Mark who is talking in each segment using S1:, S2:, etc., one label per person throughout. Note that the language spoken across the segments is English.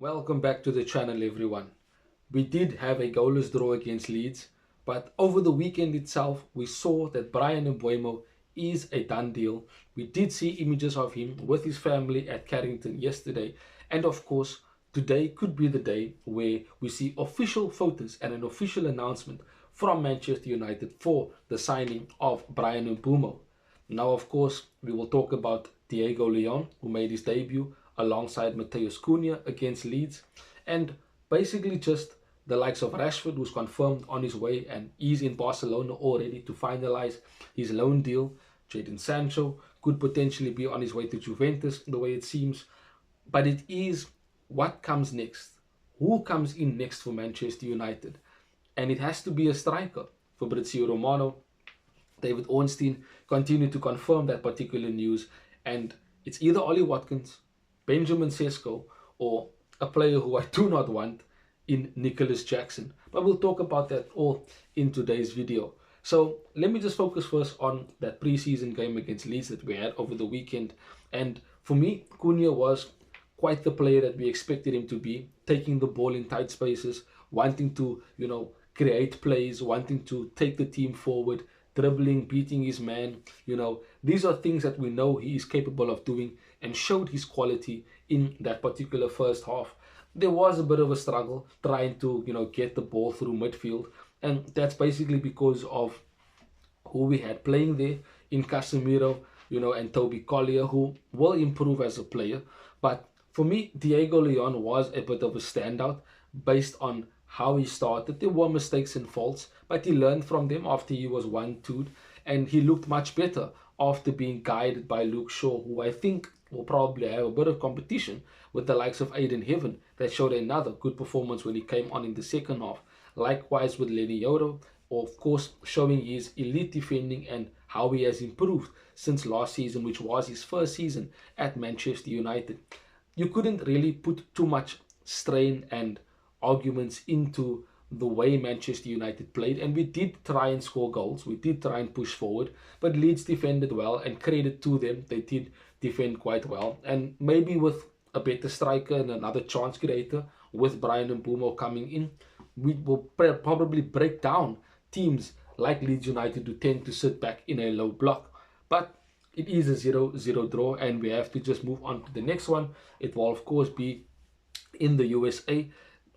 S1: Welcome back to the channel, everyone. We did have a goalless draw against Leeds, but over the weekend itself, we saw that Brian Mbeumo is a done deal. We did see images of him with his family at Carrington yesterday, and of course, today could be the day where we see official photos and an official announcement from Manchester United for the signing of Brian Mbeumo. Now, of course, we will talk about Diego Leon, who made his debut alongside Mateus Cunha against Leeds, and basically just the likes of Rashford, who's confirmed on his way and is in Barcelona already to finalize his loan deal. Jadon Sancho could potentially be on his way to Juventus, the way it seems. But it is what comes next. Who comes in next for Manchester United? And it has to be a striker. Fabrizio Romano, David Ornstein continue to confirm that particular news, and it's either Ollie Watkins, Benjamin Sesko, or a player who I do not want in Nicholas Jackson. But we'll talk about that all in today's video. So let me just focus first on that preseason game against Leeds that we had over the weekend. And for me, Cunha was quite the player that we expected him to be, taking the ball in tight spaces, wanting to, create plays, wanting to take the team forward, dribbling, beating his man. These are things that we know he is capable of doing and showed his quality in that particular first half. There was a bit of a struggle trying to, get the ball through midfield, and that's basically because of who we had playing there in Casemiro, and Toby Collier, who will improve as a player. But for me, Diego Leon was a bit of a standout based on how he started. There were mistakes and faults, but he learned from them after he was 1-2'd, and he looked much better after being guided by Luke Shaw, who I think will probably have a bit of competition with the likes of Aiden Heaven, that showed another good performance when he came on in the second half. Likewise with Lenny Yoro, of course, showing his elite defending and how he has improved since last season, which was his first season at Manchester United. You couldn't really put too much strain and arguments into the way Manchester United played, and we did try and score goals, we did try and push forward, but Leeds defended well, and credit to them, they did defend quite well. And maybe with a better striker and another chance creator with Brian Mbeumo coming in, we will probably break down teams like Leeds United who tend to sit back in a low block. But it is a 0-0 draw, and we have to just move on to the next one. It will of course be in the USA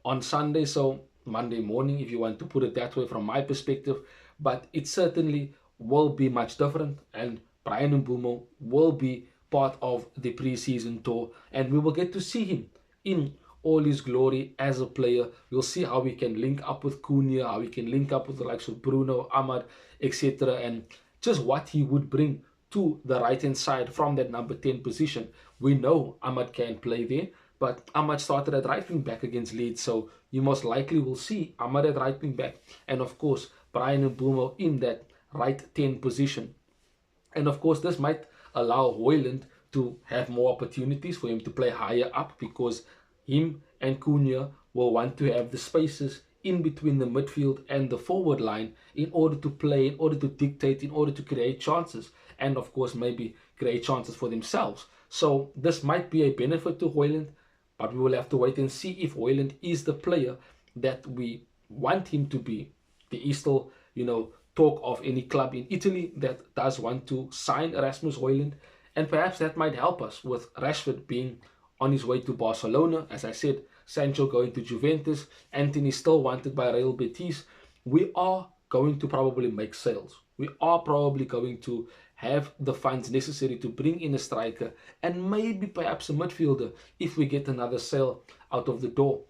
S1: on Sunday, so Monday morning, if you want to put it that way from my perspective. But it certainly will be much different, and Brian Mbeumo will be part of the preseason tour, and we will get to see him in all his glory as a player. We'll see how we can link up with Cunha, how we can link up with the likes of Bruno, Ahmad, etc., and just what he would bring to the right hand side from that number 10 position. We know Ahmad can play there, but Ahmad started at right wing back against Leeds, so you most likely will see Ahmad at right wing back, and of course Brian Mbeumo in that right 10 position. And of course this might allow Højlund to have more opportunities for him to play higher up, because him and Cunha will want to have the spaces in between the midfield and the forward line in order to play, in order to dictate, in order to create chances, and of course maybe create chances for themselves. So this might be a benefit to Højlund, but we will have to wait and see if Højlund is the player that we want him to be. There is still, talk of any club in Italy that does want to sign Rasmus Højlund, and perhaps that might help us with Rashford being on his way to Barcelona. As I said, Sancho going to Juventus, Anthony still wanted by Real Betis. We are going to probably make sales. We are probably going to have the funds necessary to bring in a striker and maybe perhaps a midfielder if we get another sale out of the door.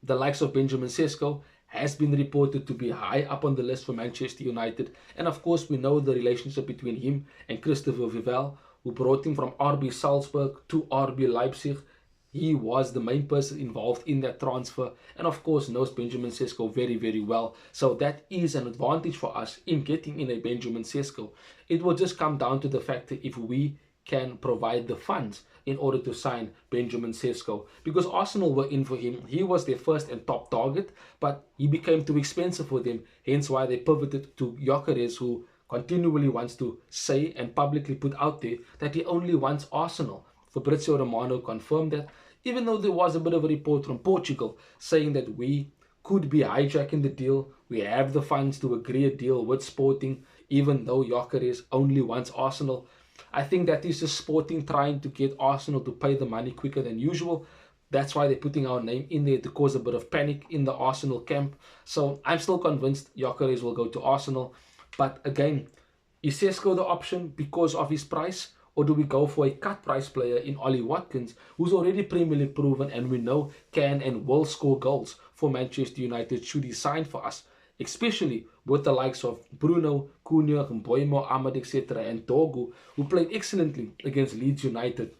S1: The likes of Benjamin Sesko has been reported to be high up on the list for Manchester United, and of course we know the relationship between him and Christopher Vival, who brought him from RB Salzburg to RB Leipzig. He was the main person involved in that transfer, and of course knows Benjamin Sesko very, very well. So that is an advantage for us in getting in a Benjamin Sesko. It will just come down to the fact that if we can provide the funds in order to sign Benjamin Sesko, because Arsenal were in for him. He was their first and top target, but he became too expensive for them, hence why they pivoted to Gyökeres, who continually wants to say and publicly put out there that he only wants Arsenal Fabrizio Romano confirmed that, even though there was a bit of a report from Portugal saying that we could be hijacking the deal. We have the funds to agree a deal with Sporting, even though Gyökeres only wants Arsenal. I think that is just Sporting trying to get Arsenal to pay the money quicker than usual. That's why they're putting our name in there to cause a bit of panic in the Arsenal camp. So I'm still convinced Gyökeres will go to Arsenal. But again, is Sesko the option because of his price? Or do we go for a cut price player in Ollie Watkins, who's already Premier League proven and we know can and will score goals for Manchester United should he sign for us? Especially with the likes of Bruno, Cunha, Mbeumo, Ahmad, etc. and Dogu, who played excellently against Leeds United.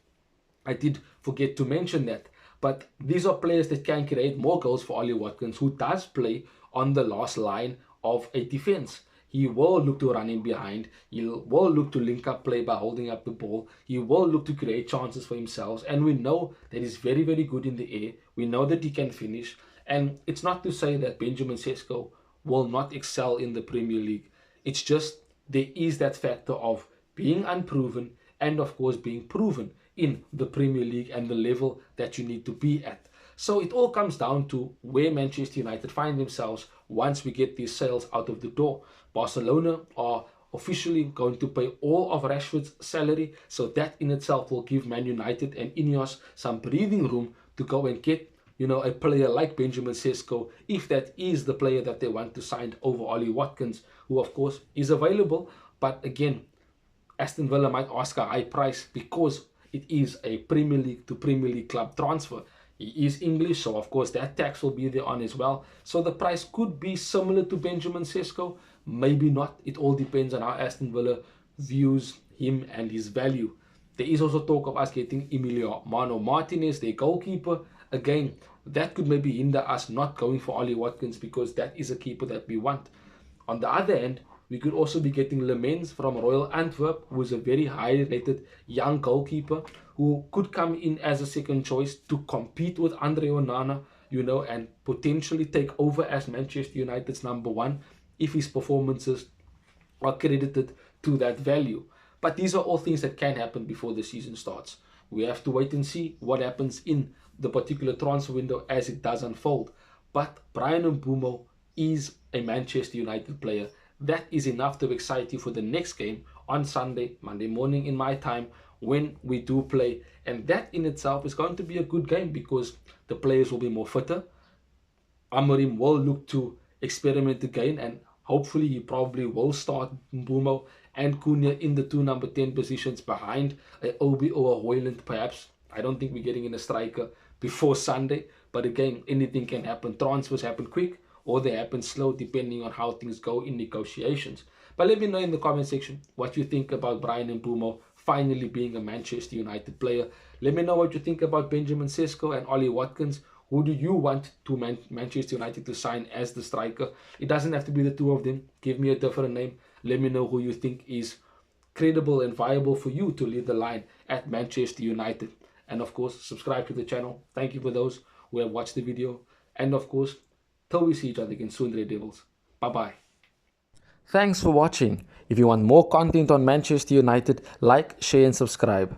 S1: I did forget to mention that. But these are players that can create more goals for Ollie Watkins, who does play on the last line of a defense. He will look to run in behind. He will look to link up play by holding up the ball. He will look to create chances for himself. And we know that he's very, very good in the air. We know that he can finish. And it's not to say that Benjamin Sesko will not excel in the Premier League. It's just there is that factor of being unproven and, of course, being proven in the Premier League and the level that you need to be at. So it all comes down to where Manchester United find themselves once we get these sales out of the door. Barcelona are officially going to pay all of Rashford's salary, so that in itself will give Man United and Ineos some breathing room to go and get, a player like Benjamin Sesko, if that is the player that they want to sign over Ollie Watkins, who of course is available. But again, Aston Villa might ask a high price because it is a Premier League to Premier League club transfer. He is English, so of course that tax will be there on as well. So the price could be similar to Benjamin Sesko, maybe not. It all depends on how Aston Villa views him and his value. There is also talk of us getting Emiliano Martinez, their goalkeeper. Again, that could maybe hinder us not going for Ollie Watkins because that is a keeper that we want. On the other hand, we could also be getting Lemens from Royal Antwerp, who is a very high-rated young goalkeeper who could come in as a second choice to compete with Andre Onana, and potentially take over as Manchester United's number one if his performances are credited to that value. But these are all things that can happen before the season starts. We have to wait and see what happens in the particular transfer window as it does unfold. But Bryan Mbeumo is a Manchester United player. That is enough to excite you for the next game on Sunday, Monday morning in my time, when we do play. And that in itself is going to be a good game because the players will be more fitter. Amorim will look to experiment again, and hopefully he probably will start Mbeumo and Cunha in the two number 10 positions behind a Obi or a Hoyland perhaps. I don't think we're getting in a striker before Sunday, but again, anything can happen. Transfers happen quick or they happen slow depending on how things go in negotiations. But let me know in the comment section what you think about Bryan Mbeumo finally being a Manchester United player. Let me know what you think about Benjamin Sesko and Ollie Watkins. Who do you want to Manchester United to sign as the striker? It doesn't have to be the two of them. Give me a different name. Let me know who you think is credible and viable for you to lead the line at Manchester United. And of course, subscribe to the channel. Thank you for those who have watched the video. And of course, till we see each other again soon, Red Devils. Bye-bye. Thanks for watching. If you want more content on Manchester United, like, share and subscribe.